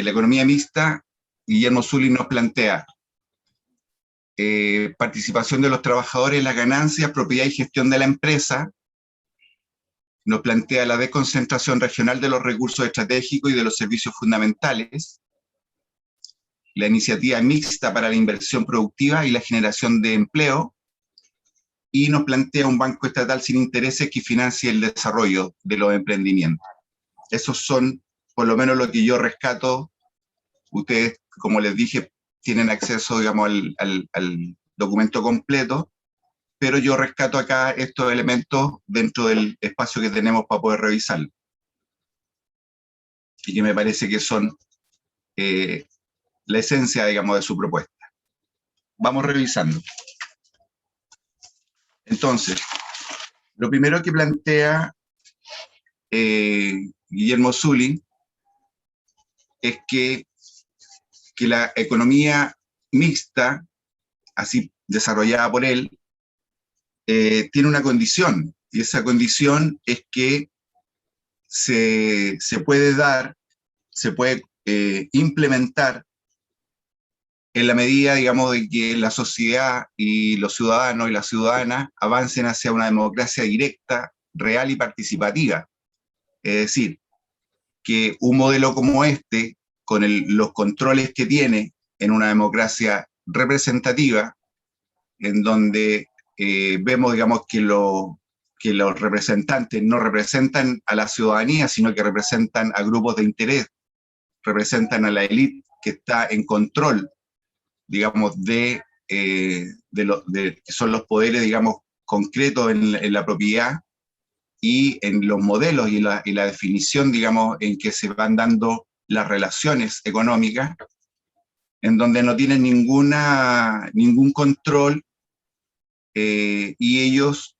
en la economía mixta, Guillermo Zuli nos plantea participación de los trabajadores en las ganancias, propiedad y gestión de la empresa. Nos plantea la desconcentración regional de los recursos estratégicos y de los servicios fundamentales, la iniciativa mixta para la inversión productiva y la generación de empleo, y nos plantea un banco estatal sin intereses que financie el desarrollo de los emprendimientos. Esos son, por lo menos, lo que yo rescato. Ustedes, como les dije, tienen acceso, digamos, al documento completo, pero yo rescato acá estos elementos dentro del espacio que tenemos para poder revisarlo. Y que me parece que son la esencia, digamos, de su propuesta. Vamos revisando. Entonces, lo primero que plantea Guillermo Zuli es que la economía mixta, así desarrollada por él, tiene una condición, y esa condición es que se puede implementar en la medida, digamos, de que la sociedad y los ciudadanos y las ciudadanas avancen hacia una democracia directa, real y participativa. Es decir, que un modelo como este, con los controles que tiene en una democracia representativa, en donde vemos, digamos, que los representantes no representan a la ciudadanía, sino que representan a grupos de interés, representan a la élite que está en control, digamos, que son los poderes, digamos, concretos en la propiedad y en los modelos y la definición, digamos, en que se van dando las relaciones económicas, en donde no tienen ningún control, y ellos,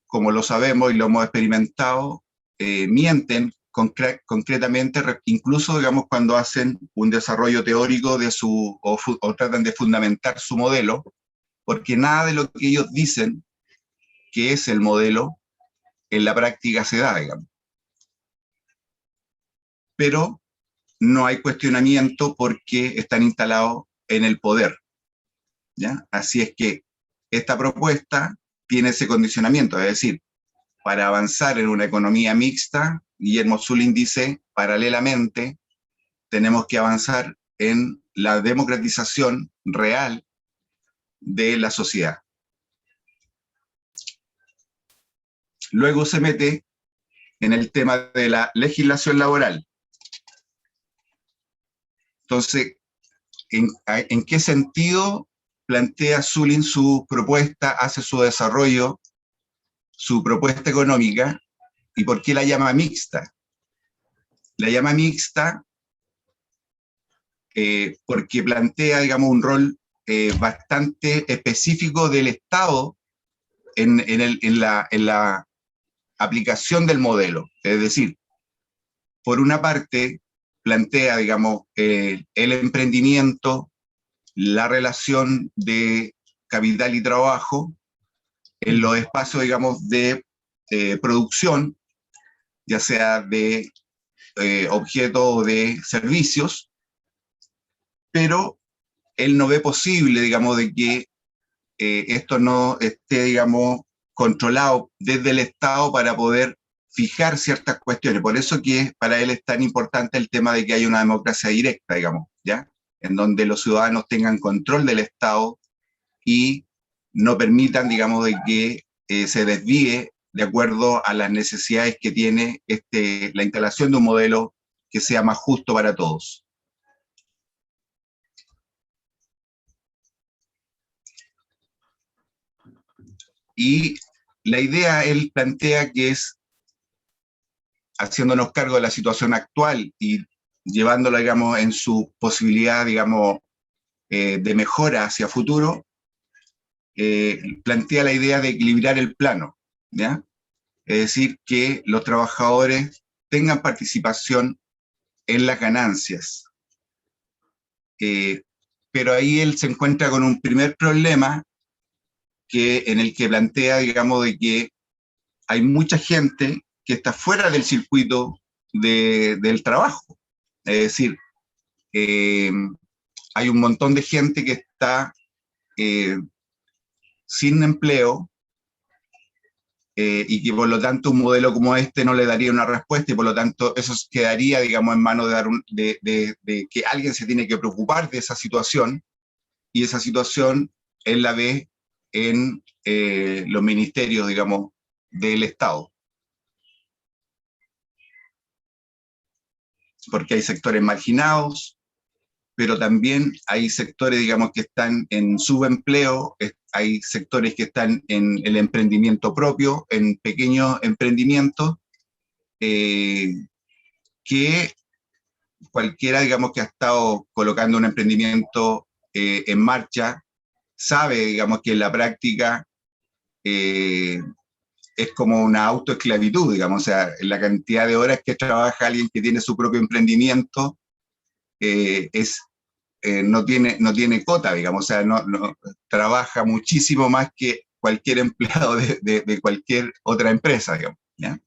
como lo sabemos y lo hemos experimentado, mienten concretamente, incluso, digamos, cuando hacen un desarrollo teórico de o tratan de fundamentar su modelo, porque nada de lo que ellos dicen que es el modelo, en la práctica se da, digamos. Pero no hay cuestionamiento porque están instalados en el poder, ¿ya? Así es que esta propuesta tiene ese condicionamiento, es decir, para avanzar en una economía mixta, Guillermo Zuli dice, paralelamente, tenemos que avanzar en la democratización real de la sociedad. Luego se mete en el tema de la legislación laboral. Entonces, ¿en qué sentido plantea Zuli su propuesta, hace su desarrollo, su propuesta económica, y por qué la llama mixta? La llama mixta porque plantea, digamos, un rol bastante específico del Estado en la aplicación del modelo. Es decir, por una parte, plantea, digamos, el emprendimiento, la relación de capital y trabajo en los espacios, digamos, de producción, ya sea de objetos o de servicios, pero él no ve posible, digamos, de que esto no esté, digamos, controlado desde el Estado para poder fijar ciertas cuestiones. Por eso que para él es tan importante el tema de que haya una democracia directa, digamos, ¿ya? En donde los ciudadanos tengan control del Estado y no permitan, digamos, de que se desvíe de acuerdo a las necesidades que tiene la instalación de un modelo que sea más justo para todos. Y la idea, él plantea que es, haciéndonos cargo de la situación actual y llevándola, digamos, en su posibilidad, digamos, de mejora hacia futuro, plantea la idea de equilibrar el plano, ¿ya? Es decir, que los trabajadores tengan participación en las ganancias. Pero ahí él se encuentra con un primer problema en el que plantea, digamos, de que hay mucha gente que está fuera del circuito del trabajo. Es decir, hay un montón de gente que está sin empleo, y que por lo tanto un modelo como este no le daría una respuesta, y por lo tanto eso quedaría, digamos, en manos de que alguien se tiene que preocupar de esa situación, y esa situación él la ve en los ministerios, digamos, del Estado. Porque hay sectores marginados, pero también hay sectores, digamos, que están en subempleo, hay sectores que están en el emprendimiento propio, en pequeños emprendimientos, que cualquiera, digamos, que ha estado colocando un emprendimiento en marcha, sabe, digamos, que en la práctica es como una autoesclavitud, digamos, o sea, la cantidad de horas que trabaja alguien que tiene su propio emprendimiento no tiene cota, digamos, o sea, trabaja muchísimo más que cualquier empleado de cualquier otra empresa, digamos, ¿ya?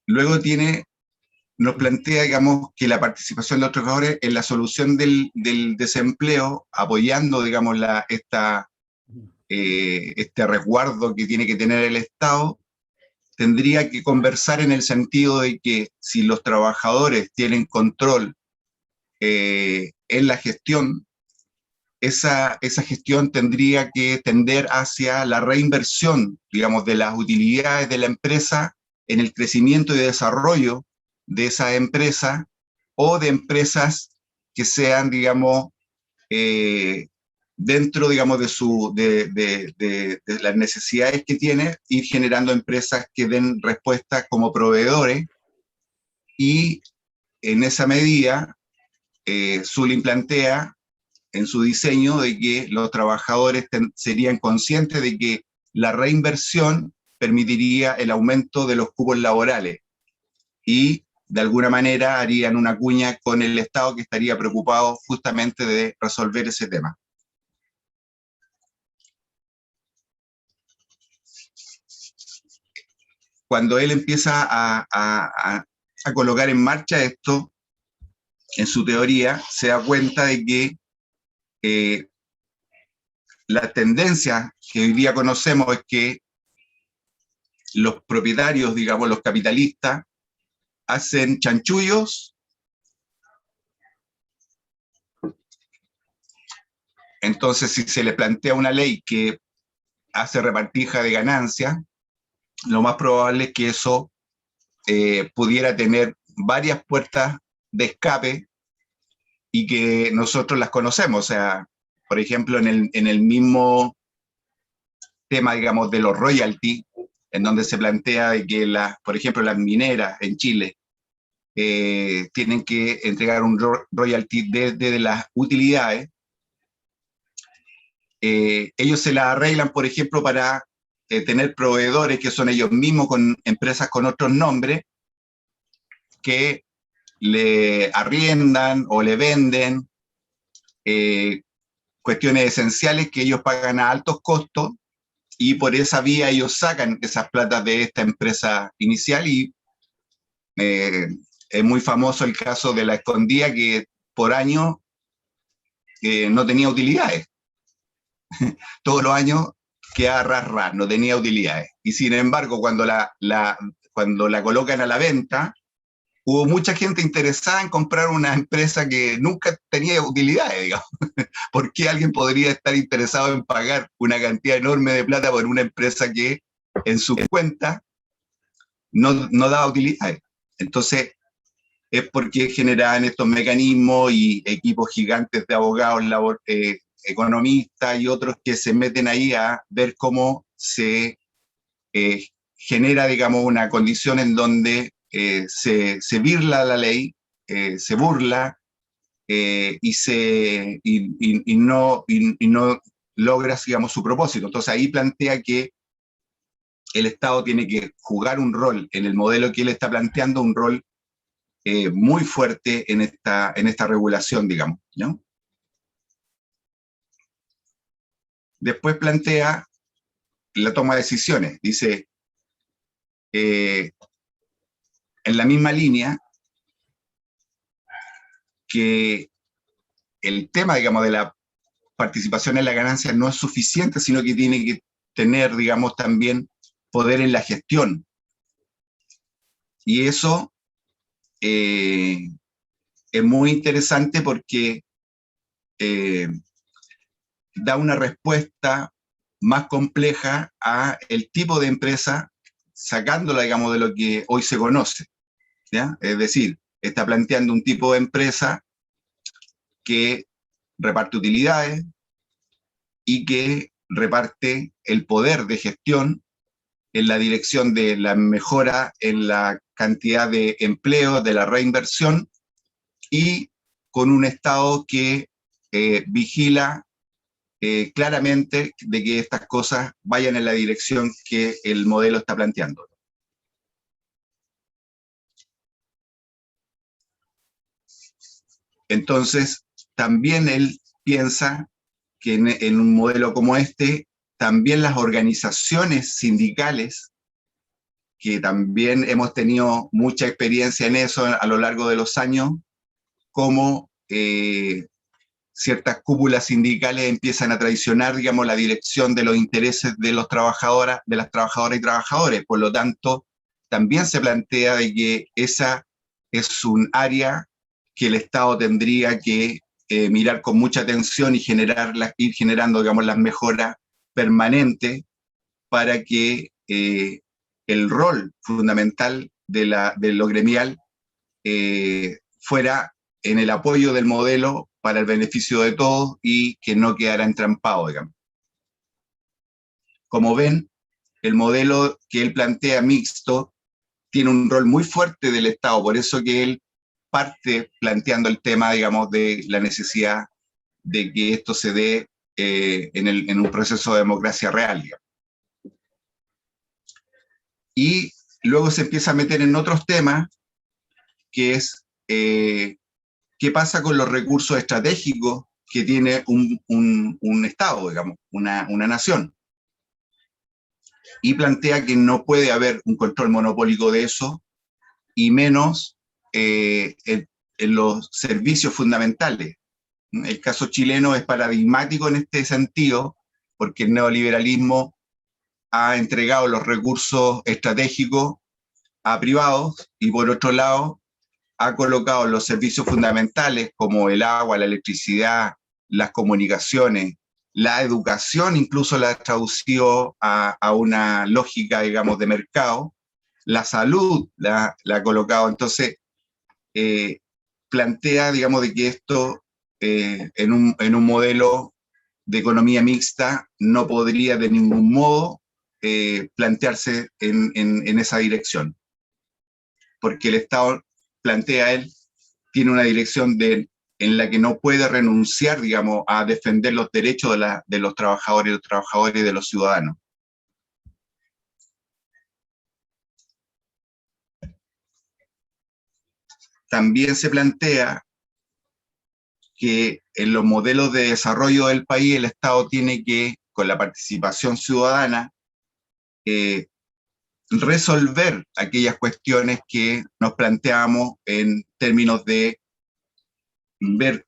Luego nos plantea, digamos, que la participación de los trabajadores en la solución del desempleo, apoyando, digamos, este resguardo que tiene que tener el Estado, tendría que conversar en el sentido de que si los trabajadores tienen control en la gestión, esa gestión tendría que tender hacia la reinversión, digamos, de las utilidades de la empresa en el crecimiento y desarrollo de esa empresa, o de empresas que sean, digamos, eh, dentro, digamos, de las necesidades que tiene, ir generando empresas que den respuestas como proveedores, y en esa medida, Zulin plantea en su diseño de que los trabajadores serían conscientes de que la reinversión permitiría el aumento de los cupos laborales, y de alguna manera harían una cuña con el Estado, que estaría preocupado justamente de resolver ese tema. Cuando él empieza a colocar en marcha esto, en su teoría, se da cuenta de que la tendencia que hoy día conocemos es que los propietarios, digamos, los capitalistas, hacen chanchullos. Entonces, si se le plantea una ley que hace repartija de ganancias, lo más probable es que eso pudiera tener varias puertas de escape, y que nosotros las conocemos. O sea, por ejemplo, en el mismo tema, digamos, de los royalties, en donde se plantea de que, por ejemplo, las mineras en Chile tienen que entregar un royalty desde las utilidades. Ellos se la arreglan, por ejemplo, para tener proveedores que son ellos mismos, con empresas con otros nombres, que le arriendan o le venden cuestiones esenciales que ellos pagan a altos costos, y por esa vía ellos sacan esas platas de esta empresa inicial. Y es muy famoso el caso de La Escondida, que por año no tenía utilidades. Todos los años quedaba ras, no tenía utilidades. Y sin embargo, cuando cuando la colocan a la venta, hubo mucha gente interesada en comprar una empresa que nunca tenía utilidades, digamos. ¿Por qué alguien podría estar interesado en pagar una cantidad enorme de plata por una empresa que en su cuenta no daba utilidades? Entonces, es porque generaban estos mecanismos y equipos gigantes de abogados, economistas y otros, que se meten ahí a ver cómo se genera, digamos, una condición en donde se birla la ley, se burla, y no logra, digamos, su propósito. Entonces ahí plantea que el Estado tiene que jugar un rol, en el modelo que él está planteando, un rol muy fuerte en esta regulación, digamos, ¿no? Después plantea la toma de decisiones. Dice, en la misma línea que el tema, digamos, de la participación en la ganancia no es suficiente, sino que tiene que tener, digamos, también poder en la gestión. Y eso es muy interesante porque da una respuesta más compleja a el tipo de empresa, sacándola, digamos, de lo que hoy se conoce, ¿ya? Es decir, está planteando un tipo de empresa que reparte utilidades y que reparte el poder de gestión en la dirección de la mejora en la cantidad de empleo, de la reinversión, y con un Estado que vigila claramente de que estas cosas vayan en la dirección que el modelo está planteando. Entonces, también él piensa que en un modelo como este, también las organizaciones sindicales, que también hemos tenido mucha experiencia en eso a lo largo de los años, como ciertas cúpulas sindicales empiezan a traicionar, digamos, la dirección de los intereses de las trabajadoras y trabajadores. Por lo tanto, también se plantea de que esa es un área que el Estado tendría que mirar con mucha atención y ir generando, digamos, las mejoras permanentes para que el rol fundamental de lo gremial fuera en el apoyo del modelo para el beneficio de todos y que no quedara entrampado, digamos. Como ven, el modelo que él plantea mixto tiene un rol muy fuerte del Estado, por eso que él parte planteando el tema, digamos, de la necesidad de que esto se dé en un proceso de democracia real, digamos. Y luego se empieza a meter en otros temas, que es qué pasa con los recursos estratégicos que tiene un Estado, digamos, una nación. Y plantea que no puede haber un control monopólico de eso, y menos en los servicios fundamentales. El caso chileno es paradigmático en este sentido, porque el neoliberalismo ha entregado los recursos estratégicos a privados y por otro lado ha colocado los servicios fundamentales como el agua, la electricidad, las comunicaciones, la educación, incluso la ha traducido a una lógica, digamos, de mercado, la salud la ha colocado. Entonces, plantea, digamos, de que esto en un modelo de economía mixta no podría de ningún modo plantearse en esa dirección, porque el Estado, plantea él, tiene una dirección en la que no puede renunciar, digamos, a defender los derechos de los trabajadores y de los ciudadanos. También se plantea que en los modelos de desarrollo del país el Estado tiene que, con la participación ciudadana, resolver aquellas cuestiones que nos planteamos en términos de ver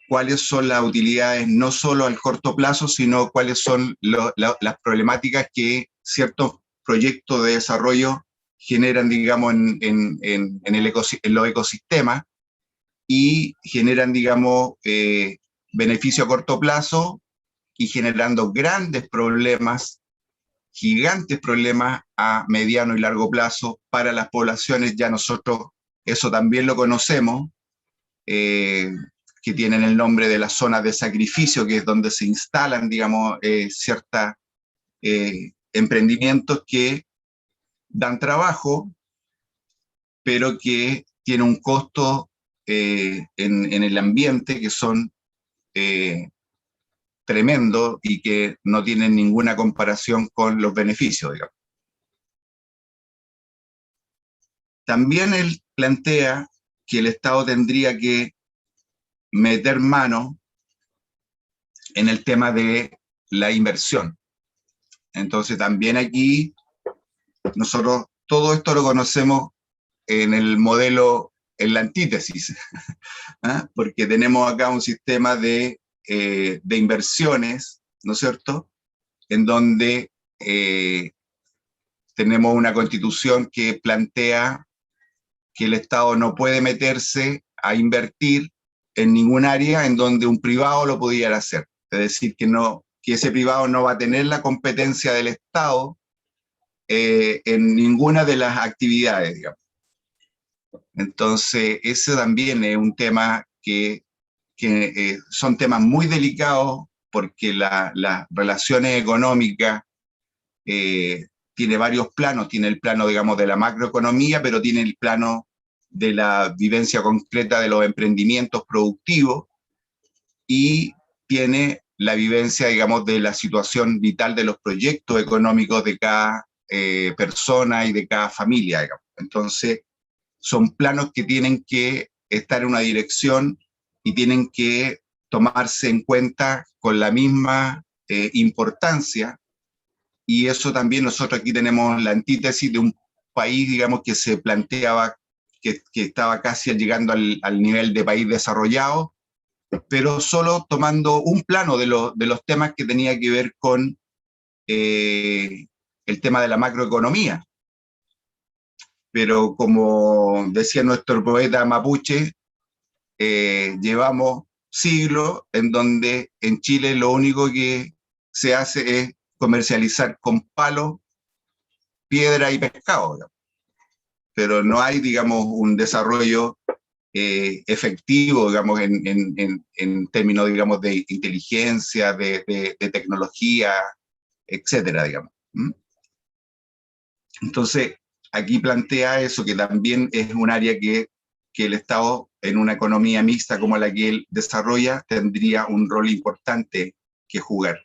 cuáles son las utilidades no solo al corto plazo, sino cuáles son las problemáticas que ciertos proyectos de desarrollo generan, digamos, en los ecosistemas y generan, digamos, beneficio a corto plazo y generando gigantes problemas a mediano y largo plazo para las poblaciones. Ya nosotros eso también lo conocemos, que tienen el nombre de las zonas de sacrificio, que es donde se instalan, digamos, ciertos emprendimientos que dan trabajo, pero que tienen un costo en el ambiente que son tremendos y que no tienen ninguna comparación con los beneficios, digamos. También él plantea que el Estado tendría que meter mano en el tema de la inversión. Entonces también aquí nosotros todo esto lo conocemos en el modelo, en la antítesis, ¿ah? Porque tenemos acá un sistema de inversiones, ¿no es cierto?, en donde tenemos una constitución que plantea que el Estado no puede meterse a invertir en ningún área en donde un privado lo pudiera hacer. Es decir, que ese privado no va a tener la competencia del Estado en ninguna de las actividades, digamos. Entonces, ese también es un tema que son temas muy delicados porque las relaciones económicas tiene varios planos, tiene el plano, digamos, de la macroeconomía, pero tiene el plano de la vivencia concreta de los emprendimientos productivos y tiene la vivencia, digamos, de la situación vital de los proyectos económicos de cada persona y de cada familia, digamos. Entonces, son planos que tienen que estar en una dirección y tienen que tomarse en cuenta con la misma importancia, y eso también nosotros aquí tenemos la antítesis de un país, digamos, que se planteaba que estaba casi llegando al nivel de país desarrollado, pero solo tomando un plano de los temas que tenía que ver con el tema de la macroeconomía. Pero como decía nuestro poeta mapuche, llevamos siglos en donde en Chile lo único que se hace es comercializar con palos, piedra y pescado, digamos. Pero no hay, digamos, un desarrollo efectivo, digamos, en términos, digamos, de inteligencia, de tecnología, etcétera, digamos. ¿Mm? Entonces, aquí plantea eso, que también es un área que el Estado, en una economía mixta como la que él desarrolla, tendría un rol importante que jugar.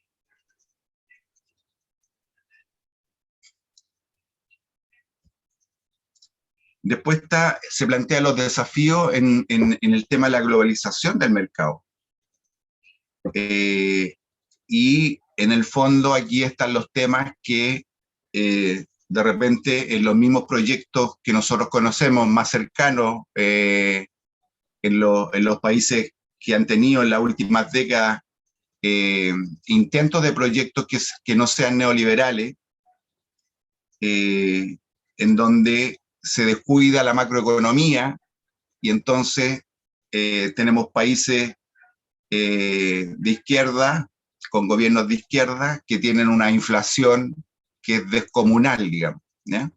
Después se plantean los desafíos en el tema de la globalización del mercado. Y en el fondo aquí están los temas que de repente en los mismos proyectos que nosotros conocemos más cercanos en los países que han tenido en las últimas décadas intentos de proyectos que no sean neoliberales, en donde se descuida la macroeconomía y entonces tenemos países de izquierda, con gobiernos de izquierda, que tienen una inflación que es descomunal, digamos, ¿ya?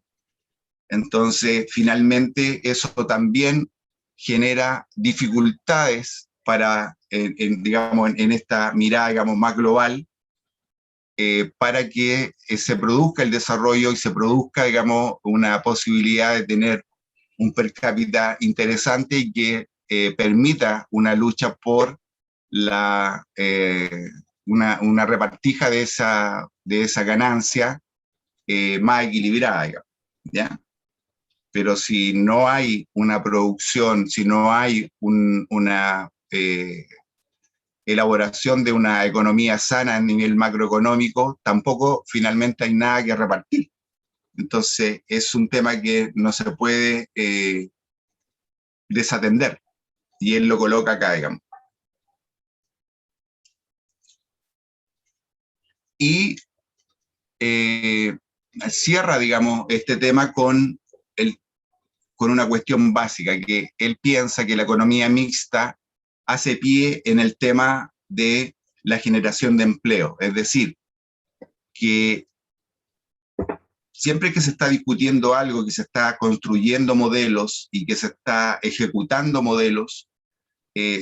Entonces, finalmente, eso también genera dificultades para, digamos, en esta mirada, digamos, más global, para que se produzca el desarrollo y se produzca, digamos, una posibilidad de tener un per cápita interesante y que permita una lucha por una repartija de esa ganancia más equilibrada, digamos, ¿ya? Pero si no hay una producción, si no hay una elaboración de una economía sana a nivel macroeconómico, tampoco finalmente hay nada que repartir. Entonces es un tema que no se puede desatender, y él lo coloca acá, digamos. Y cierra, digamos, este tema con una cuestión básica, que él piensa que la economía mixta hace pie en el tema de la generación de empleo. Es decir, que siempre que se está discutiendo algo, que se está construyendo modelos y que se está ejecutando modelos,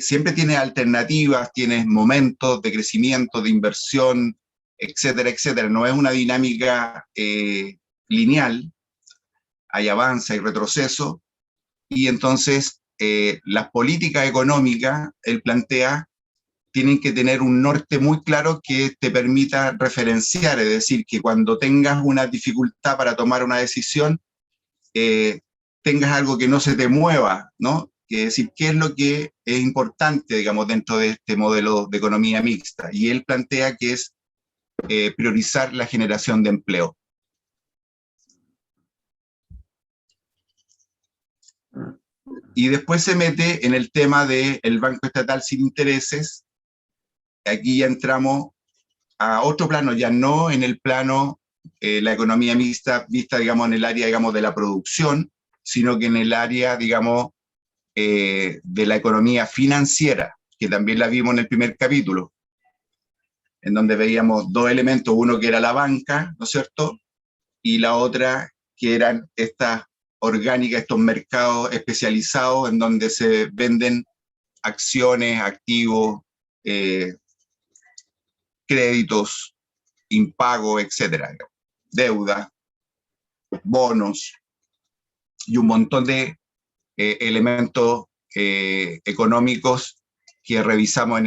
siempre tienes alternativas, tienes momentos de crecimiento, de inversión, etcétera, etcétera. No es una dinámica lineal, hay avance y retroceso, y entonces las políticas económicas, él plantea, tienen que tener un norte muy claro que te permita referenciar, es decir, que cuando tengas una dificultad para tomar una decisión, eh, tengas algo que no se te mueva, ¿no? Que decir, ¿qué es lo que es importante, digamos, dentro de este modelo de economía mixta? Y él plantea que es priorizar la generación de empleo. Y después se mete en el tema del Banco Estatal sin intereses. Aquí ya entramos a otro plano, ya no en el plano, la economía mixta vista, digamos, en el área, digamos, de la producción, sino que en el área, digamos, de la economía financiera, que también la vimos en el primer capítulo, en donde veíamos dos elementos, uno que era la banca, ¿no es cierto? Y la otra que eran estas orgánicas, estos mercados especializados en donde se venden acciones, activos, eh, créditos, impago, etcétera, deuda, bonos y un montón de elementos económicos que revisamos en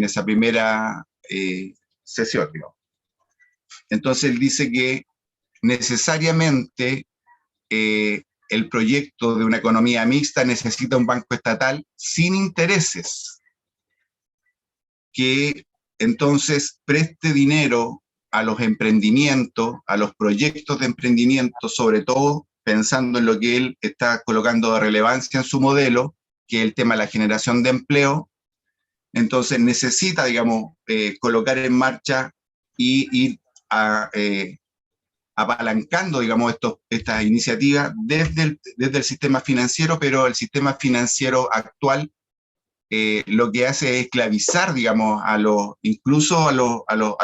esa primera sesión. Digamos. Entonces él dice que necesariamente el proyecto de una economía mixta necesita un banco estatal sin intereses, que entonces preste dinero a los emprendimientos, a los proyectos de emprendimiento, sobre todo pensando en lo que él está colocando de relevancia en su modelo, que es el tema de la generación de empleo. Entonces necesita, digamos, colocar en marcha y ir apalancando, digamos, estas iniciativas desde el sistema financiero, pero el sistema financiero actual lo que hace es esclavizar, digamos, incluso a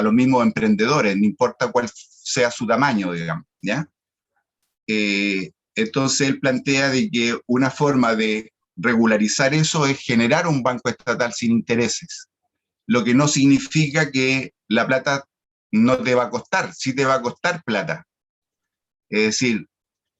los mismos emprendedores, no importa cuál sea su tamaño, digamos, ¿ya? Entonces él plantea de que una forma de regularizar eso es generar un banco estatal sin intereses, lo que no significa que la plata no te va a costar, sí te va a costar plata. Es decir,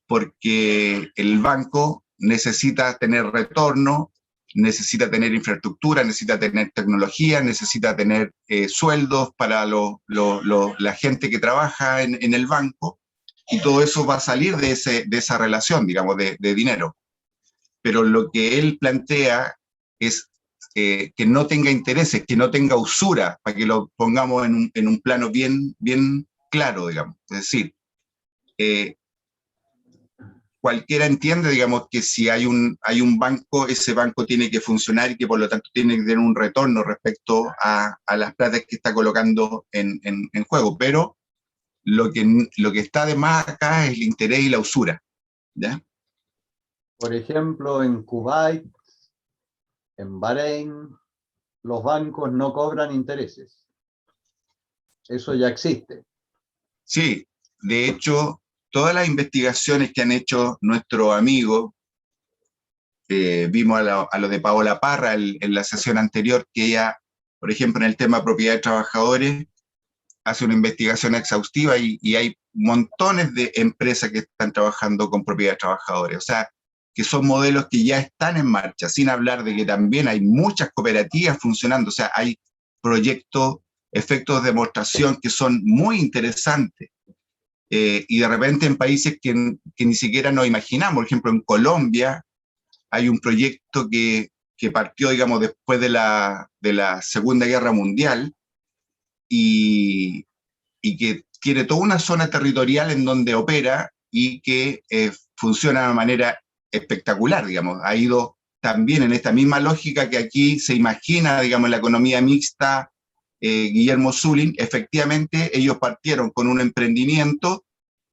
porque el banco necesita tener retorno, necesita tener infraestructura, necesita tener tecnología, necesita tener sueldos para la gente que trabaja en el banco, y todo eso va a salir de esa relación, digamos, de dinero. Pero lo que él plantea es que no tenga intereses, que no tenga usura, para que lo pongamos en un plano bien, bien claro, digamos. Es decir, eh, cualquiera entiende, digamos, que si hay un banco, ese banco tiene que funcionar y que por lo tanto tiene que tener un retorno respecto a las plata que está colocando en juego. Pero lo que está de más acá es el interés y la usura, ¿ya? Por ejemplo, en Kuwait, en Bahrein, los bancos no cobran intereses. Eso ya existe. Sí, de hecho, todas las investigaciones que han hecho nuestros amigos, vimos a lo de Paola Parra en la sesión anterior, que ella, por ejemplo, en el tema propiedad de trabajadores, hace una investigación exhaustiva y hay montones de empresas que están trabajando con propiedad de trabajadores. O sea, que son modelos que ya están en marcha, sin hablar de que también hay muchas cooperativas funcionando. O sea, hay proyectos, efectos de demostración que son muy interesantes. Y de repente en países que ni siquiera nos imaginamos. Por ejemplo, en Colombia hay un proyecto que partió, digamos, después de la Segunda Guerra Mundial y, y que tiene toda una zona territorial en donde opera y que funciona de una manera espectacular, digamos. Ha ido también en esta misma lógica que aquí se imagina, digamos, la economía mixta, Guillermo Zulin. Efectivamente, ellos partieron con un emprendimiento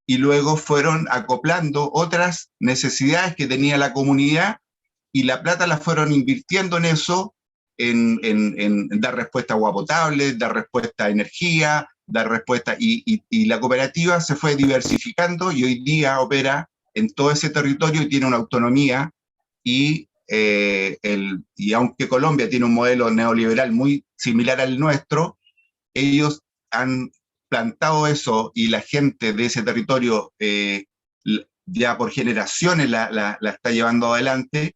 y luego fueron acoplando otras necesidades que tenía la comunidad y la plata la fueron invirtiendo en eso, en dar respuesta a agua potable, dar respuesta a energía, dar respuesta, y la cooperativa se fue diversificando y hoy día opera en todo ese territorio y tiene una autonomía y aunque Colombia tiene un modelo neoliberal muy similar al nuestro, ellos han plantado eso y la gente de ese territorio ya por generaciones la está llevando adelante.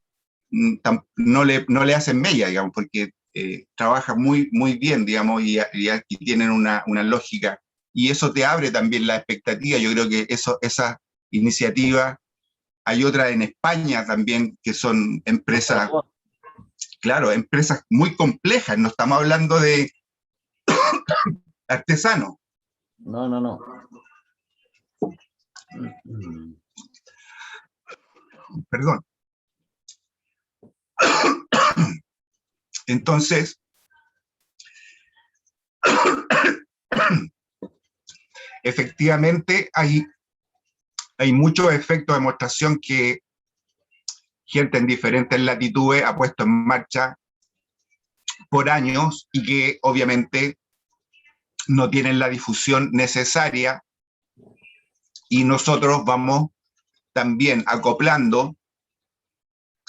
No le hacen mella, digamos, porque trabaja muy, muy bien, digamos, y aquí tienen una lógica. Y eso te abre también la expectativa. Yo creo que esa iniciativa, hay otra en España también, que son empresas, claro, empresas muy complejas. No estamos hablando de artesanos. No, no, no. Perdón. Entonces, efectivamente hay muchos efectos de demostración que gente en diferentes latitudes ha puesto en marcha por años y que obviamente no tienen la difusión necesaria, y nosotros vamos también acoplando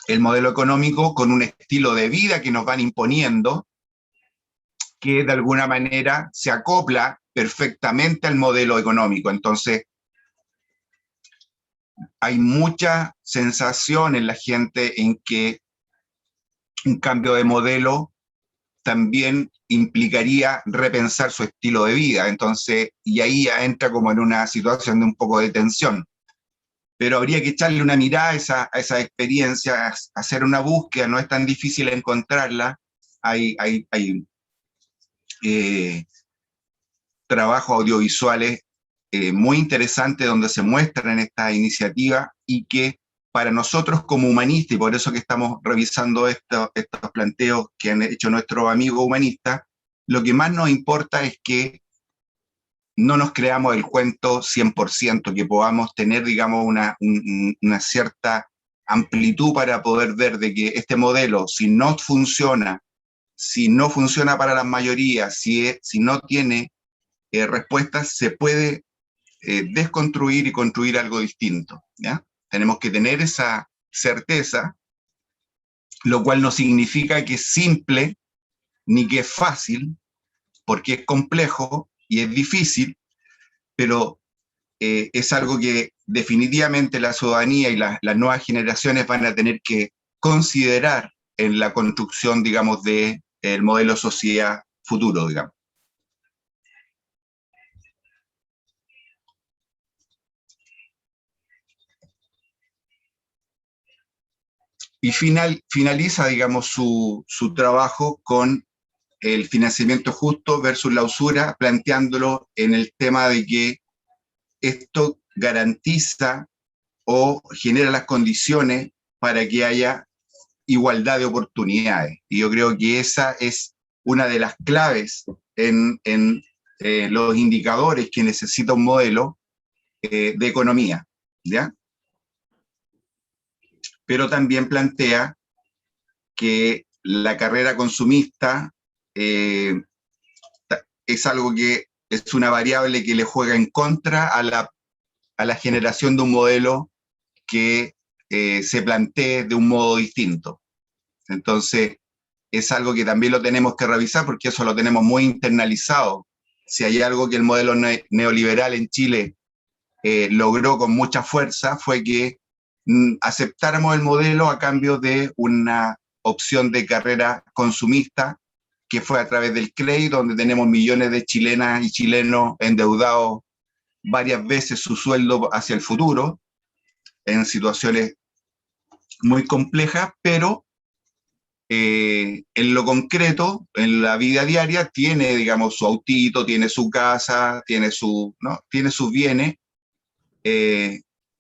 el modelo económico con un estilo de vida que nos van imponiendo, que de alguna manera se acopla perfectamente al modelo económico. Entonces, hay mucha sensación en la gente en que un cambio de modelo también implicaría repensar su estilo de vida. Entonces, y ahí ya entra como en una situación de un poco de tensión. Pero habría que echarle una mirada a esa experiencia, hacer una búsqueda, no es tan difícil encontrarla. Hay trabajos audiovisuales muy interesantes donde se muestran estas iniciativas y que para nosotros como humanistas, y por eso que estamos revisando estos planteos que han hecho nuestros amigos humanistas, lo que más nos importa es que no nos creamos el cuento 100%, que podamos tener, digamos, una cierta amplitud para poder ver de que este modelo, si no funciona para las mayorías, si no tiene respuestas, se puede desconstruir y construir algo distinto, ¿ya? Tenemos que tener esa certeza, lo cual no significa que es simple ni que es fácil, porque es complejo y es difícil, pero es algo que definitivamente la ciudadanía y las nuevas generaciones van a tener que considerar en la construcción, digamos, del modelo sociedad futuro, digamos. Y finaliza, digamos, su trabajo con el financiamiento justo versus la usura, planteándolo en el tema de que esto garantiza o genera las condiciones para que haya igualdad de oportunidades. Y yo creo que esa es una de las claves en los indicadores que necesita un modelo de economía, ¿ya? Pero también plantea que la carrera consumista es algo que es una variable que le juega en contra a la generación de un modelo que se plantee de un modo distinto. Entonces, es algo que también lo tenemos que revisar porque eso lo tenemos muy internalizado. Si hay algo que el modelo neoliberal en Chile logró con mucha fuerza fue que aceptáramos el modelo a cambio de una opción de carrera consumista que fue a través del crédito, donde tenemos millones de chilenas y chilenos endeudados varias veces su sueldo hacia el futuro, en situaciones muy complejas, pero en lo concreto, en la vida diaria, tiene, digamos, su autito, tiene su casa, ¿no? Tiene sus bienes,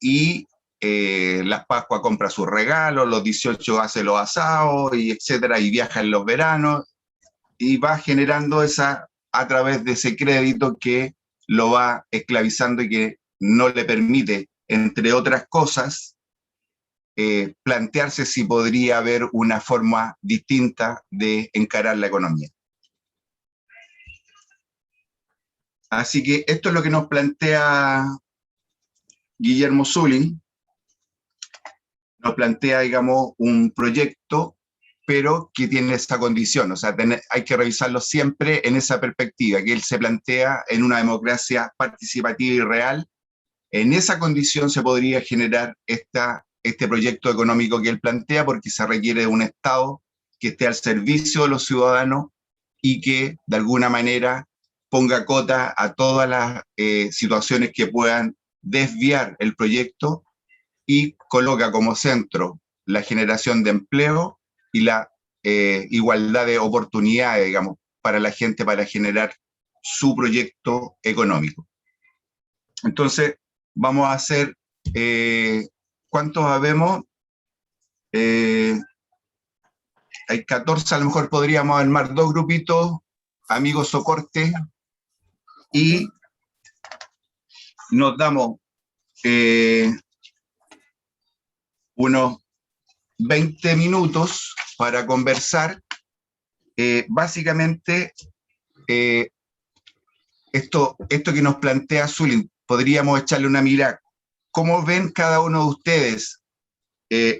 y las Pascuas compra sus regalos, los 18 hace los asados, y etcétera, y viaja en los veranos, y va generando a través de ese crédito que lo va esclavizando y que no le permite, entre otras cosas, plantearse si podría haber una forma distinta de encarar la economía. Así que esto es lo que nos plantea Guillermo Zulin. Nos plantea, digamos, un proyecto, pero que tiene esta condición, o sea, hay que revisarlo siempre en esa perspectiva, que él se plantea en una democracia participativa y real. En esa condición se podría generar este proyecto económico que él plantea, porque se requiere de un Estado que esté al servicio de los ciudadanos y que de alguna manera ponga cota a todas las situaciones que puedan desviar el proyecto y coloca como centro la generación de empleo y la igualdad de oportunidades, digamos, para la gente para generar su proyecto económico. Entonces, vamos a hacer, ¿cuántos habemos? hay 14, a lo mejor podríamos armar 2 grupitos, amigos socorte, y nos damos unos 20 minutos para conversar. Básicamente, esto que nos plantea Zulín, podríamos echarle una mirada. ¿Cómo ven cada uno de ustedes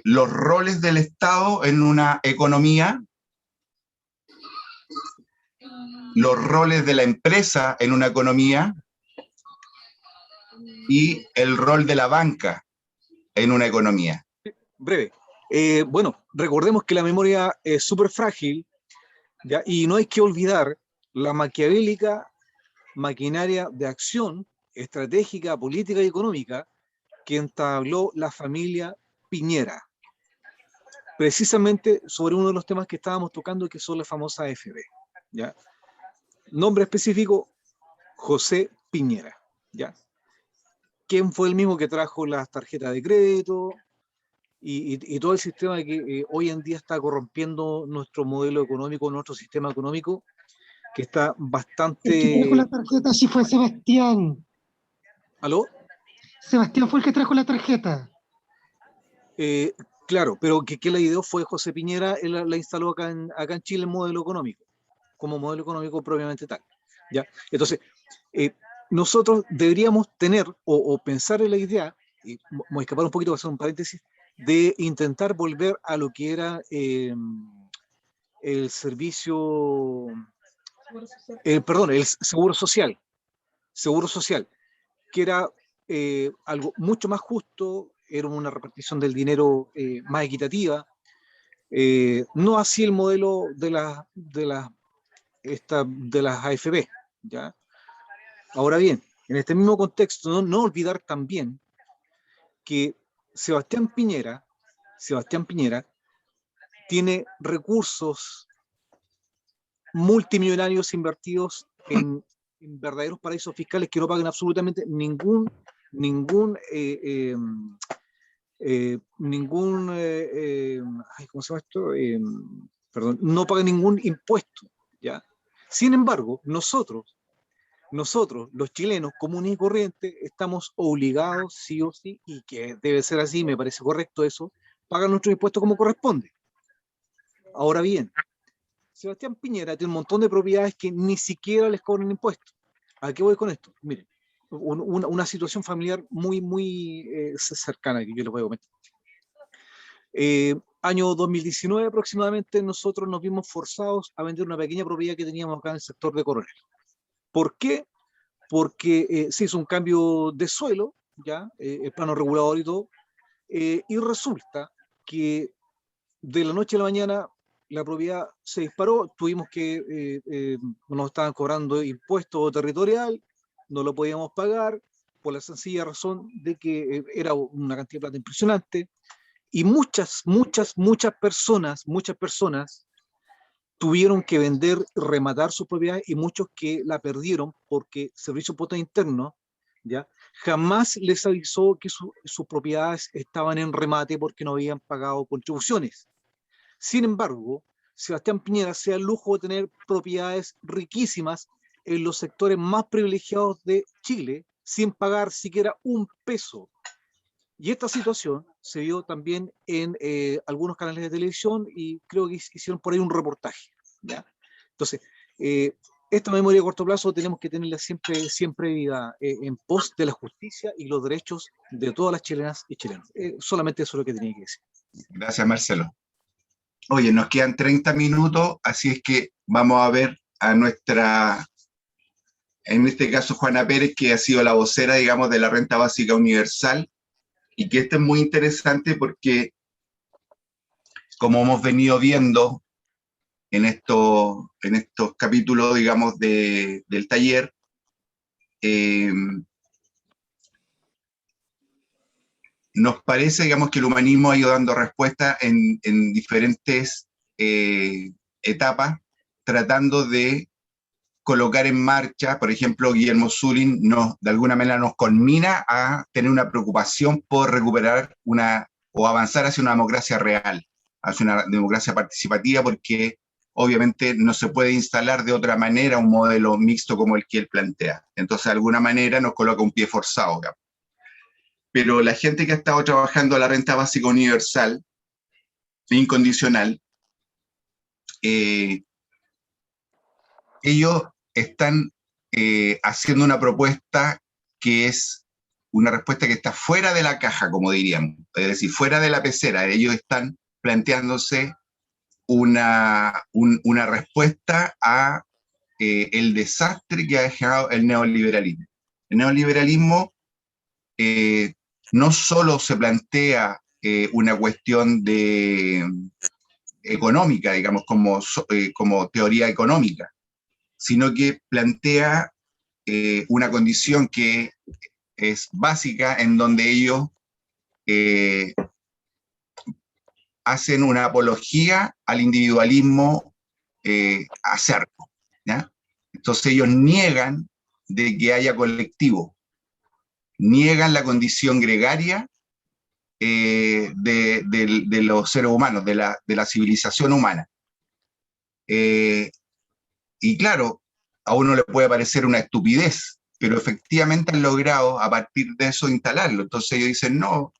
los roles del Estado en una economía, los roles de la empresa en una economía y el rol de la banca en una economía? Breve. Bueno, recordemos que la memoria es súper frágil, ¿ya? Y no hay que olvidar la maquiavélica maquinaria de acción estratégica, política y económica que entabló la familia Piñera, precisamente sobre uno de los temas que estábamos tocando, que son las famosas AFP, ¿ya? Nombre específico, José Piñera, ¿ya? ¿Quién fue el mismo que trajo las tarjetas de crédito y todo el sistema que hoy en día está corrompiendo nuestro modelo económico, nuestro sistema económico, que está bastante... El que trajo la tarjeta sí fue Sebastián. ¿Aló? Sebastián fue el que trajo la tarjeta. Claro, pero que la idea fue José Piñera, él la instaló acá en Chile en modelo económico, como modelo económico propiamente tal, ¿ya? Entonces, nosotros deberíamos tener o pensar en la idea, y voy a escapar un poquito, voy a hacer un paréntesis, de intentar volver a lo que era el servicio, perdón, el seguro social, que era algo mucho más justo, era una repartición del dinero más equitativa, no así el modelo de las AFP, ¿ya? Ahora bien, en este mismo contexto, no olvidar también que Sebastián Piñera tiene recursos multimillonarios invertidos en verdaderos paraísos fiscales que no pagan absolutamente ningún ¿cómo se llama esto? Perdón, no pagan ningún impuesto, ¿ya? Sin embargo, nosotros, los chilenos comunes y corrientes, estamos obligados, sí o sí, y que debe ser así, me parece correcto eso, pagan nuestros impuestos como corresponde. Ahora bien, Sebastián Piñera tiene un montón de propiedades que ni siquiera les cobran impuestos. ¿A qué voy con esto? Miren, una situación familiar muy cercana que yo les voy a comentar. Año 2019 aproximadamente, nosotros nos vimos forzados a vender una pequeña propiedad que teníamos acá en el sector de Coronel. ¿Por qué? Porque se hizo un cambio de suelo, ya, el plano regulador y todo, y resulta que de la noche a la mañana la propiedad se disparó, tuvimos que, nos estaban cobrando impuesto territorial, no lo podíamos pagar, por la sencilla razón de que era una cantidad de plata impresionante, y muchas personas tuvieron que vender, rematar sus propiedades, y muchos que la perdieron porque Servicio Postal Interno, ¿ya?, jamás les avisó que sus propiedades estaban en remate porque no habían pagado contribuciones. Sin embargo, Sebastián Piñera se da el lujo de tener propiedades riquísimas en los sectores más privilegiados de Chile, sin pagar siquiera un peso. Y esta situación se vio también en algunos canales de televisión, y creo que hicieron por ahí un reportaje, ¿ya? Entonces, esta memoria a corto plazo tenemos que tenerla siempre viva, en pos de la justicia y los derechos de todas las chilenas y chilenos. Solamente eso es lo que tenía que decir. Gracias, Marcelo. Oye, nos quedan 30 minutos, así es que vamos a ver a nuestra, en este caso, Juana Pérez, que ha sido la vocera, digamos, de la Renta Básica Universal, y que esto es muy interesante porque, como hemos venido viendo en estos capítulos, digamos, del taller, nos parece, digamos, que el humanismo ha ido dando respuesta en diferentes etapas, tratando de colocar en marcha. Por ejemplo, Guillermo Zulín de alguna manera nos conmina a tener una preocupación por recuperar o avanzar hacia una democracia real. hacia una democracia participativa, porque obviamente no se puede instalar de otra manera un modelo mixto como el que él plantea. Entonces, de alguna manera nos coloca un pie forzado, digamos. Pero la gente que ha estado trabajando a la renta básica universal, incondicional, ellos están haciendo una propuesta que es una respuesta que está fuera de la caja, como diríamos, es decir, fuera de la pecera. Ellos están planteándose una respuesta a el desastre que ha dejado el neoliberalismo. El neoliberalismo no solo se plantea una cuestión económica, digamos, como teoría económica, sino que plantea una condición que es básica, en donde ellos hacen una apología al individualismo acerbo, ¿ya? Entonces ellos niegan de que haya colectivo, niegan la condición gregaria de los seres humanos, de la civilización humana. Y claro, a uno le puede parecer una estupidez, pero efectivamente han logrado a partir de eso instalarlo. Entonces ellos dicen, no,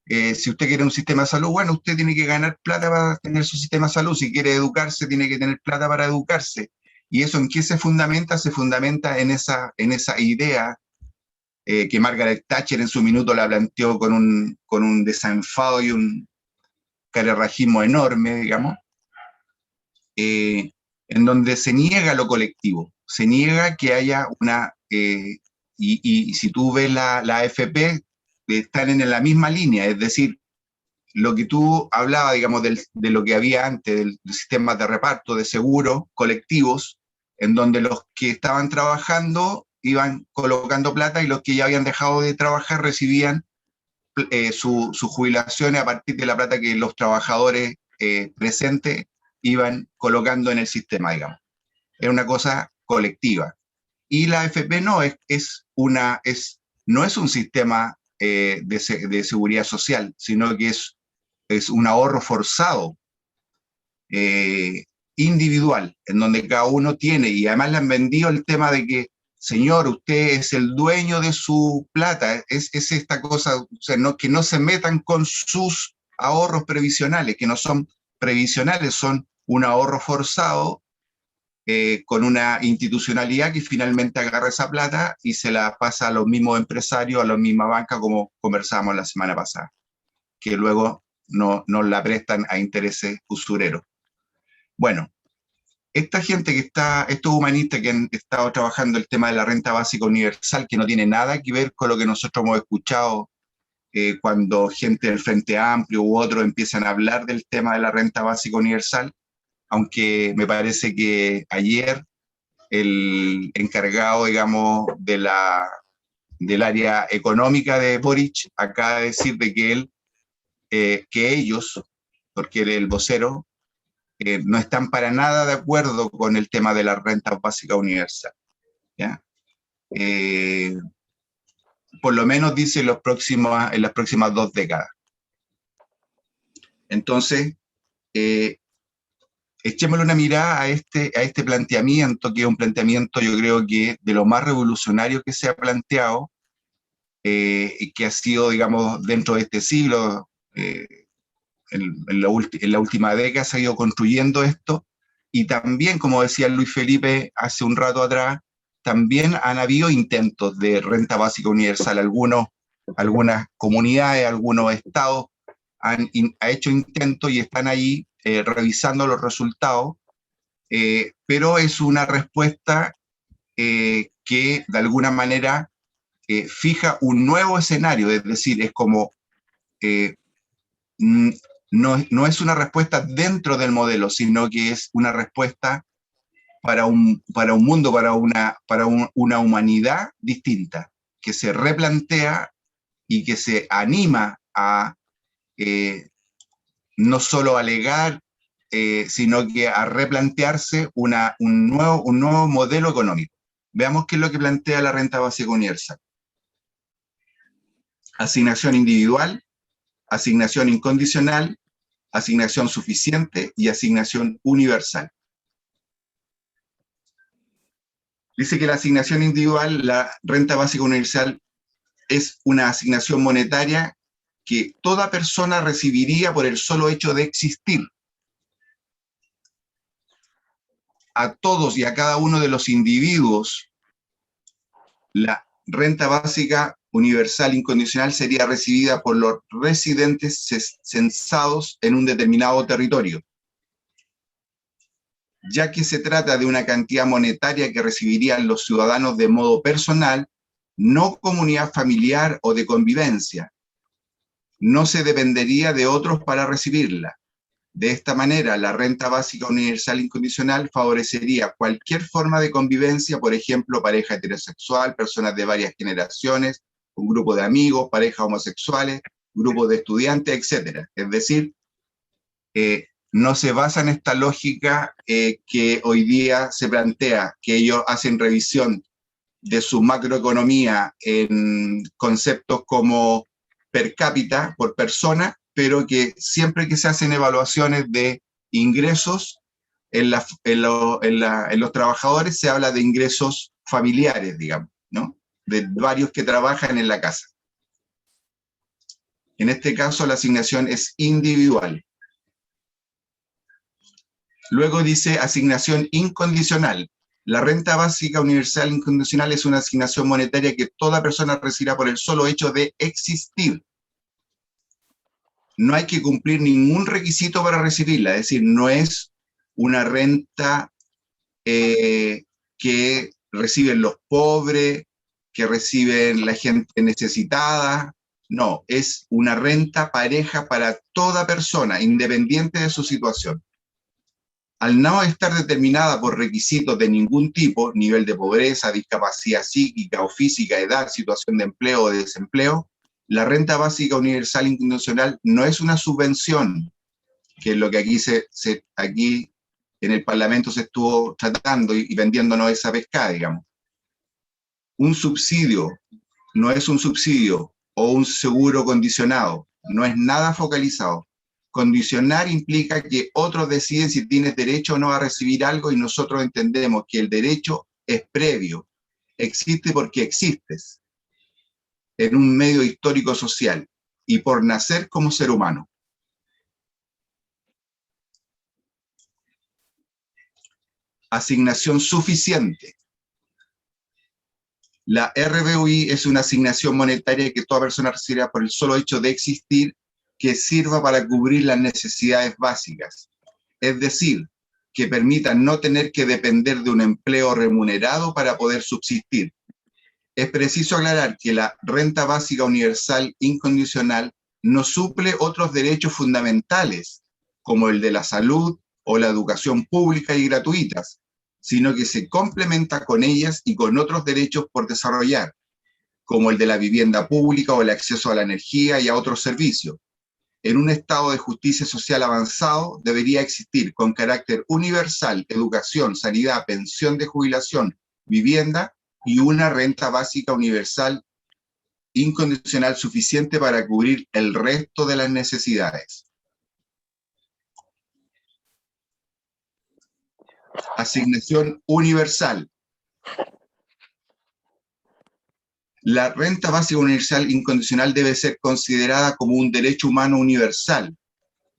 si usted quiere un sistema de salud, bueno, usted tiene que ganar plata para tener su sistema de salud. Si quiere educarse, tiene que tener plata para educarse. ¿Y eso en qué se fundamenta? Se fundamenta en esa idea que Margaret Thatcher en su minuto la planteó con un desenfado y un carerrajismo enorme, digamos, en donde se niega lo colectivo, se niega que haya una... y si tú ves la AFP, están en la misma línea, es decir, lo que tú hablabas, digamos, de lo que había antes, del sistema de reparto, de seguros colectivos, en donde los que estaban trabajando iban colocando plata y los que ya habían dejado de trabajar recibían su jubilación a partir de la plata que los trabajadores presentes iban colocando en el sistema, digamos. Era una cosa colectiva. Y la AFP no es un sistema de seguridad social, sino que es un ahorro forzado, individual, en donde cada uno tiene, y además le han vendido el tema de que, señor, usted es el dueño de su plata, es esta cosa, o sea, que no se metan con sus ahorros previsionales, que no son previsionales, son un ahorro forzado, con una institucionalidad que finalmente agarra esa plata y se la pasa a los mismos empresarios, a la misma banca, como conversábamos la semana pasada, que luego nos la prestan a intereses usureros. Bueno, esta gente estos humanistas que han estado trabajando el tema de la renta básica universal, que no tiene nada que ver con lo que nosotros hemos escuchado cuando gente del Frente Amplio u otros empiezan a hablar del tema de la renta básica universal, aunque me parece que ayer el encargado, digamos, del área económica de Boric acaba de decir de que ellos, porque el vocero, no están para nada de acuerdo con el tema de la renta básica universal, ¿ya? Por lo menos dice en las próximas 2 décadas. Entonces, echémosle una mirada a este planteamiento, que es un planteamiento, yo creo que de lo más revolucionario que se ha planteado, y que ha sido, digamos, dentro de este siglo, en la última década se ha ido construyendo esto, y también, como decía Luis Felipe hace un rato atrás, también han habido intentos de renta básica universal. Algunas comunidades, algunos estados han hecho intentos y están ahí revisando los resultados, pero es una respuesta que de alguna manera fija un nuevo escenario, es decir, es como no es una respuesta dentro del modelo, sino que es una respuesta para un mundo, para una humanidad distinta, que se replantea y que se anima a no solo alegar, sino que a replantearse un nuevo modelo económico. Veamos qué es lo que plantea la renta básica universal. Asignación individual, asignación incondicional, asignación suficiente y asignación universal. Dice que la asignación individual, la renta básica universal, es una asignación monetaria que toda persona recibiría por el solo hecho de existir. A todos y a cada uno de los individuos, la renta básica universal incondicional sería recibida por los residentes censados en un determinado territorio, ya que se trata de una cantidad monetaria que recibirían los ciudadanos de modo personal, no comunidad familiar o de convivencia. No se dependería de otros para recibirla. De esta manera, la renta básica universal incondicional favorecería cualquier forma de convivencia, por ejemplo, pareja heterosexual, personas de varias generaciones, un grupo de amigos, parejas homosexuales, grupos de estudiantes, etc. Es decir, no se basa en esta lógica que hoy día se plantea, que ellos hacen revisión de su macroeconomía en conceptos como per cápita, por persona, pero que siempre que se hacen evaluaciones de ingresos en los trabajadores se habla de ingresos familiares, digamos, ¿no? De varios que trabajan en la casa. En este caso, la asignación es individual. Luego dice asignación incondicional. La renta básica universal incondicional es una asignación monetaria que toda persona recibirá por el solo hecho de existir. No hay que cumplir ningún requisito para recibirla, es decir, no es una renta que reciben los pobres, que reciben la gente necesitada. No, es una renta pareja para toda persona, independiente de su situación. Al no estar determinada por requisitos de ningún tipo, nivel de pobreza, discapacidad psíquica o física, edad, situación de empleo o de desempleo, la renta básica universal incondicional no es una subvención, que es lo que aquí en el Parlamento se estuvo tratando y vendiéndonos esa pescada, digamos. Un subsidio no es un subsidio o un seguro condicionado, no es nada focalizado. Condicionar implica que otros deciden si tienes derecho o no a recibir algo y nosotros entendemos que el derecho es previo, existe porque existes en un medio histórico social y por nacer como ser humano. Asignación suficiente. La RBUI es una asignación monetaria que toda persona recibirá por el solo hecho de existir, que sirva para cubrir las necesidades básicas. Es decir, que permita no tener que depender de un empleo remunerado para poder subsistir. Es preciso aclarar que la renta básica universal incondicional no suple otros derechos fundamentales, como el de la salud o la educación pública y gratuitas, sino que se complementa con ellas y con otros derechos por desarrollar, como el de la vivienda pública o el acceso a la energía y a otros servicios. En un estado de justicia social avanzado debería existir con carácter universal educación, sanidad, pensión de jubilación, vivienda y una renta básica universal incondicional suficiente para cubrir el resto de las necesidades. Asignación universal. La renta básica universal incondicional debe ser considerada como un derecho humano universal,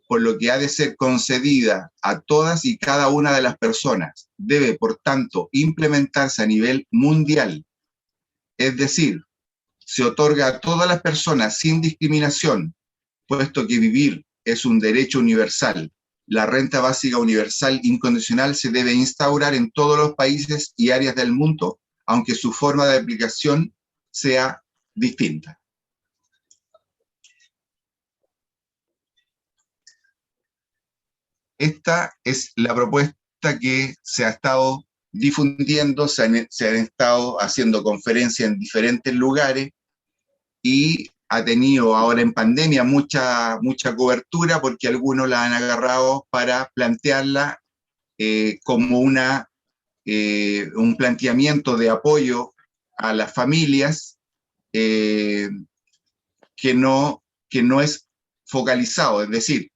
por lo que ha de ser concedida a todas y cada una de las personas. Debe, por tanto, implementarse a nivel mundial. Es decir, se otorga a todas las personas sin discriminación, puesto que vivir es un derecho universal. La renta básica universal incondicional se debe instaurar en todos los países y áreas del mundo, aunque su forma de aplicación sea distinta. Esta es la propuesta que se ha estado difundiendo, se han estado haciendo conferencias en diferentes lugares y ha tenido ahora en pandemia mucha cobertura porque algunos la han agarrado para plantearla como un planteamiento de apoyo a las familias que no es focalizado, es decir,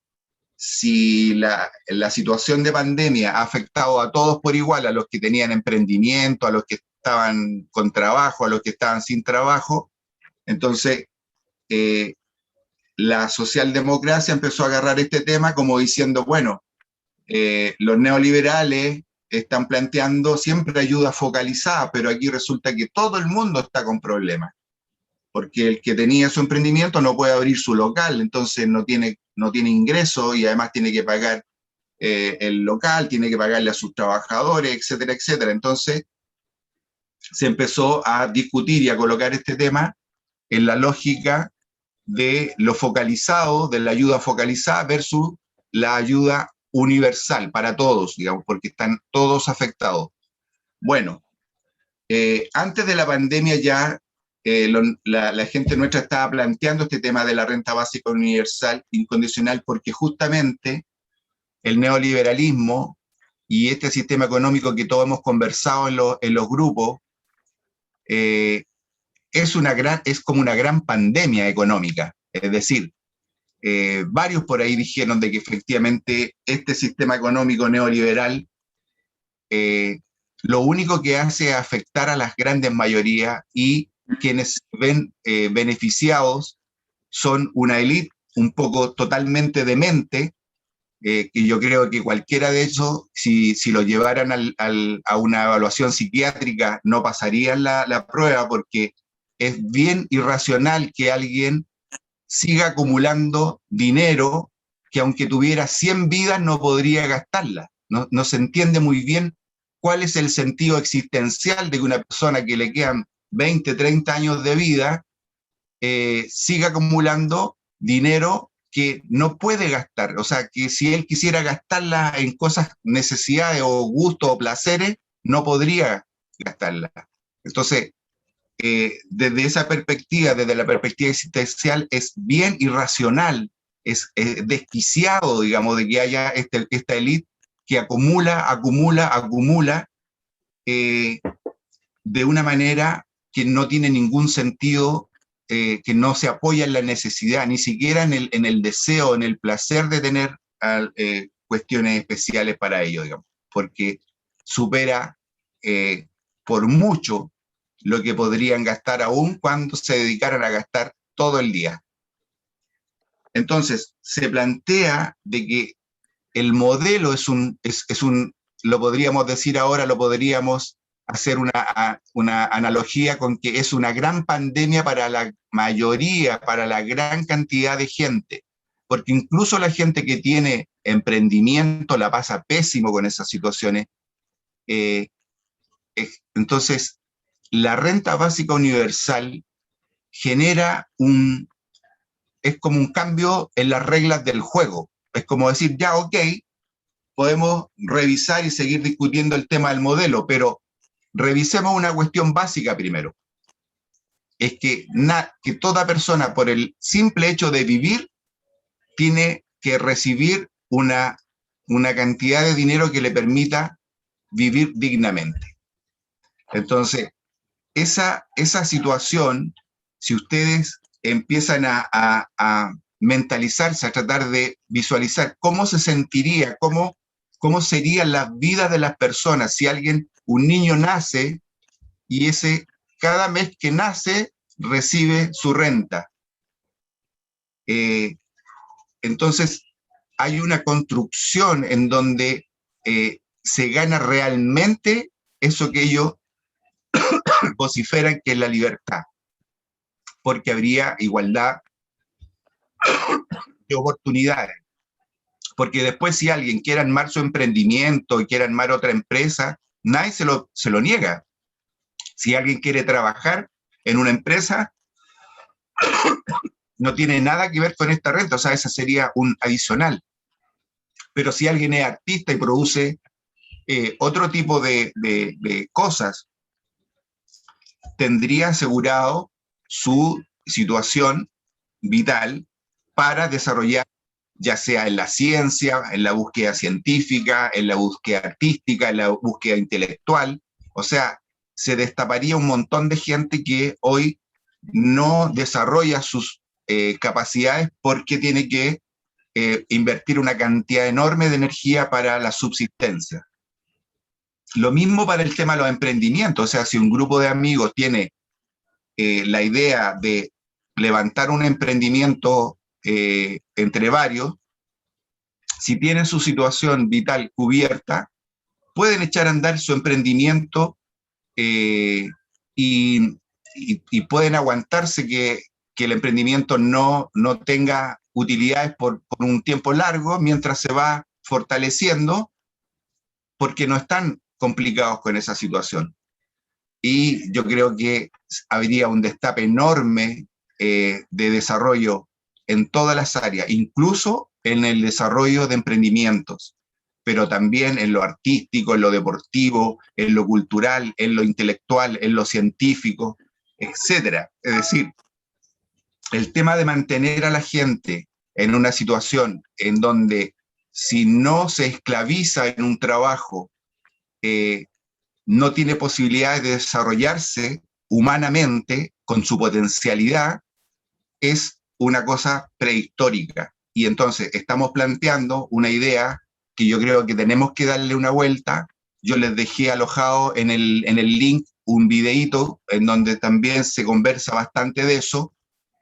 si la situación de pandemia ha afectado a todos por igual, a los que tenían emprendimiento, a los que estaban con trabajo, a los que estaban sin trabajo, entonces la socialdemocracia empezó a agarrar este tema como diciendo, bueno, los neoliberales están planteando siempre ayuda focalizada, pero aquí resulta que todo el mundo está con problemas, porque el que tenía su emprendimiento no puede abrir su local, entonces no tiene ingreso y además tiene que pagar el local, tiene que pagarle a sus trabajadores, etcétera, etcétera. Entonces se empezó a discutir y a colocar este tema en la lógica de lo focalizado, de la ayuda focalizada versus la ayuda universal para todos, digamos, porque están todos afectados. Bueno, antes de la pandemia ya la gente nuestra estaba planteando este tema de la renta básica universal incondicional porque justamente el neoliberalismo y este sistema económico que todos hemos conversado en los grupos es como una gran pandemia económica. Es decir, varios por ahí dijeron de que efectivamente este sistema económico neoliberal lo único que hace es afectar a las grandes mayorías y quienes ven beneficiados son una élite un poco totalmente demente, que yo creo que cualquiera de esos, si lo llevaran a una evaluación psiquiátrica, no pasarían la prueba, porque es bien irracional que alguien siga acumulando dinero que aunque tuviera 100 vidas no podría gastarla. No se entiende muy bien cuál es el sentido existencial de que una persona que le quedan 20, 30 años de vida siga acumulando dinero que no puede gastar. O sea, que si él quisiera gastarla en cosas, necesidades o gustos o placeres, no podría gastarla. Entonces, desde esa perspectiva, desde la perspectiva existencial, es bien irracional, es desquiciado, digamos, de que haya esta élite que acumula de una manera que no tiene ningún sentido, que no se apoya en la necesidad, ni siquiera en el deseo, en el placer de tener cuestiones especiales para ello, digamos, porque supera por mucho lo que podrían gastar aún cuando se dedicaran a gastar todo el día. Entonces, se plantea de que el modelo lo podríamos decir ahora, lo podríamos hacer una analogía con que es una gran pandemia para la mayoría, para la gran cantidad de gente, porque incluso la gente que tiene emprendimiento la pasa pésimo con esas situaciones. Entonces, la renta básica universal genera es como un cambio en las reglas del juego. Es como decir, ya, ok, podemos revisar y seguir discutiendo el tema del modelo, pero revisemos una cuestión básica primero. Es que toda persona, por el simple hecho de vivir, tiene que recibir una cantidad de dinero que le permita vivir dignamente. Entonces, esa situación, si ustedes empiezan a mentalizarse, a tratar de visualizar cómo se sentiría, cómo serían las vidas de las personas si un niño nace y cada mes que nace recibe su renta. Entonces, hay una construcción en donde se gana realmente eso que ellos vociferan que es la libertad, porque habría igualdad de oportunidades. Porque después si alguien quiere armar su emprendimiento y quiere armar otra empresa, nadie se lo niega. Si alguien quiere trabajar en una empresa, no tiene nada que ver con esta renta, o sea, esa sería un adicional. Pero si alguien es artista y produce otro tipo de cosas, tendría asegurado su situación vital para desarrollar, ya sea en la ciencia, en la búsqueda científica, en la búsqueda artística, en la búsqueda intelectual. O sea, se destaparía un montón de gente que hoy no desarrolla sus capacidades porque tiene que invertir una cantidad enorme de energía para la subsistencia. Lo mismo para el tema de los emprendimientos, o sea, si un grupo de amigos tiene la idea de levantar un emprendimiento entre varios, si tienen su situación vital cubierta, pueden echar a andar su emprendimiento y pueden aguantarse que el emprendimiento no tenga utilidades por un tiempo largo mientras se va fortaleciendo, porque no están complicados con esa situación. Y yo creo que habría un destape enorme de desarrollo en todas las áreas, incluso en el desarrollo de emprendimientos, pero también en lo artístico, en lo deportivo, en lo cultural, en lo intelectual, en lo científico, etcétera. Es decir, el tema de mantener a la gente en una situación en donde si no se esclaviza en un trabajo, no tiene posibilidades de desarrollarse humanamente con su potencialidad, es una cosa prehistórica. Y entonces estamos planteando una idea que yo creo que tenemos que darle una vuelta. Yo les dejé alojado en el link un videíto en donde también se conversa bastante de eso,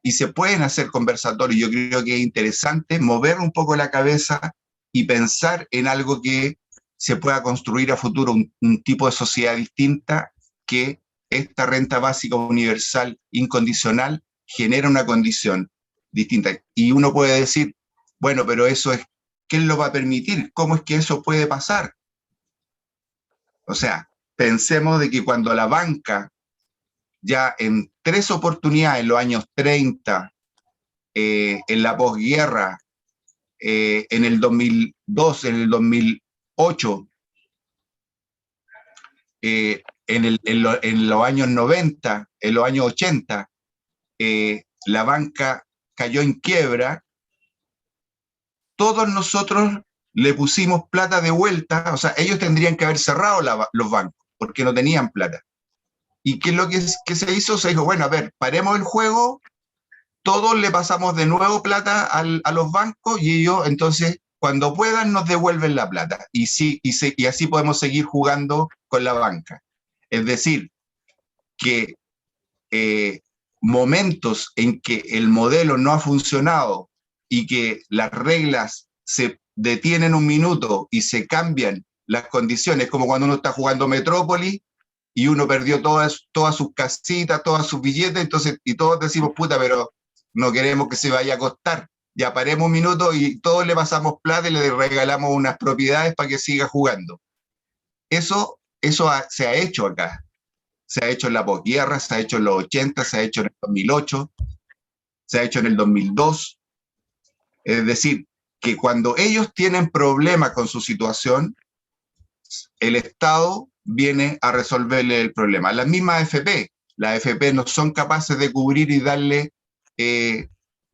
y se pueden hacer conversatorios. Yo creo que es interesante mover un poco la cabeza y pensar en algo que se pueda construir a futuro, un tipo de sociedad distinta, que esta renta básica universal incondicional genera una condición distinta. Y uno puede decir, bueno, pero eso es, ¿quién lo va a permitir? ¿Cómo es que eso puede pasar? O sea, pensemos de que cuando la banca, ya en 3 oportunidades en los años 30, en la posguerra, en el 2002, en el 2008, en los años 90, en los años 80, la banca cayó en quiebra, todos nosotros le pusimos plata de vuelta. O sea, ellos tendrían que haber cerrado los bancos, porque no tenían plata. ¿Y qué es lo que se hizo? Se dijo, bueno, a ver, paremos el juego, todos le pasamos de nuevo plata a los bancos, y ellos entonces, cuando puedan, nos devuelven la plata. Y así podemos seguir jugando con la banca. Es decir, que momentos en que el modelo no ha funcionado y que las reglas se detienen un minuto y se cambian las condiciones, como cuando uno está jugando Metrópolis y uno perdió todas sus casitas, todas sus billetes, entonces, y todos decimos, puta, pero no queremos que se vaya a costar. Ya paremos un minuto y todos le pasamos plata y le regalamos unas propiedades para que siga jugando. Eso se ha hecho acá. Se ha hecho en la posguerra, se ha hecho en los 80, se ha hecho en el 2008, se ha hecho en el 2002. Es decir, que cuando ellos tienen problemas con su situación, el Estado viene a resolverle el problema. Las mismas AFP, las AFP no son capaces de cubrir y darle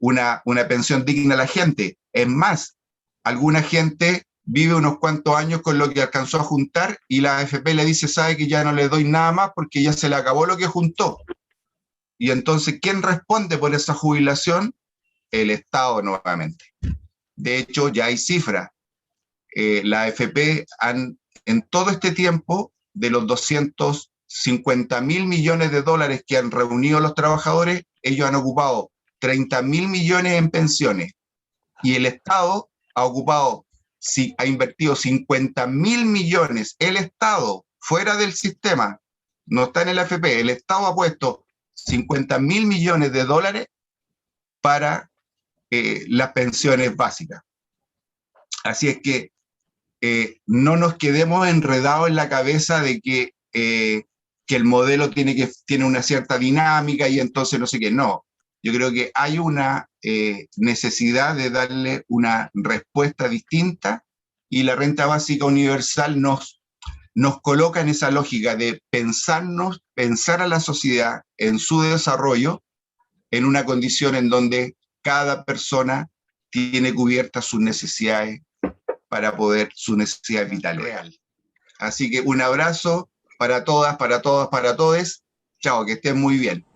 una pensión digna a la gente. Es más, alguna gente vive unos cuantos años con lo que alcanzó a juntar y la AFP le dice, sabe que ya no le doy nada más porque ya se le acabó lo que juntó. Y entonces, ¿quién responde por esa jubilación? El Estado nuevamente. De hecho, ya hay cifras. La AFP en todo este tiempo, de los 250.000 millones de dólares que han reunido los trabajadores, ellos han ocupado 30.000 millones en pensiones. Y el Estado ha invertido 50.000 millones. El Estado, fuera del sistema, no está en el AFP, el Estado ha puesto 50.000 millones de dólares para las pensiones básicas. Así es que no nos quedemos enredados en la cabeza de que el modelo tiene una cierta dinámica y entonces no sé qué. No, yo creo que hay una necesidad de darle una respuesta distinta, y la renta básica universal nos coloca en esa lógica de pensar a la sociedad en su desarrollo en una condición en donde cada persona tiene cubiertas sus necesidades sus necesidades vitales. Así que un abrazo para todas, para todos. Chao, que estén muy bien.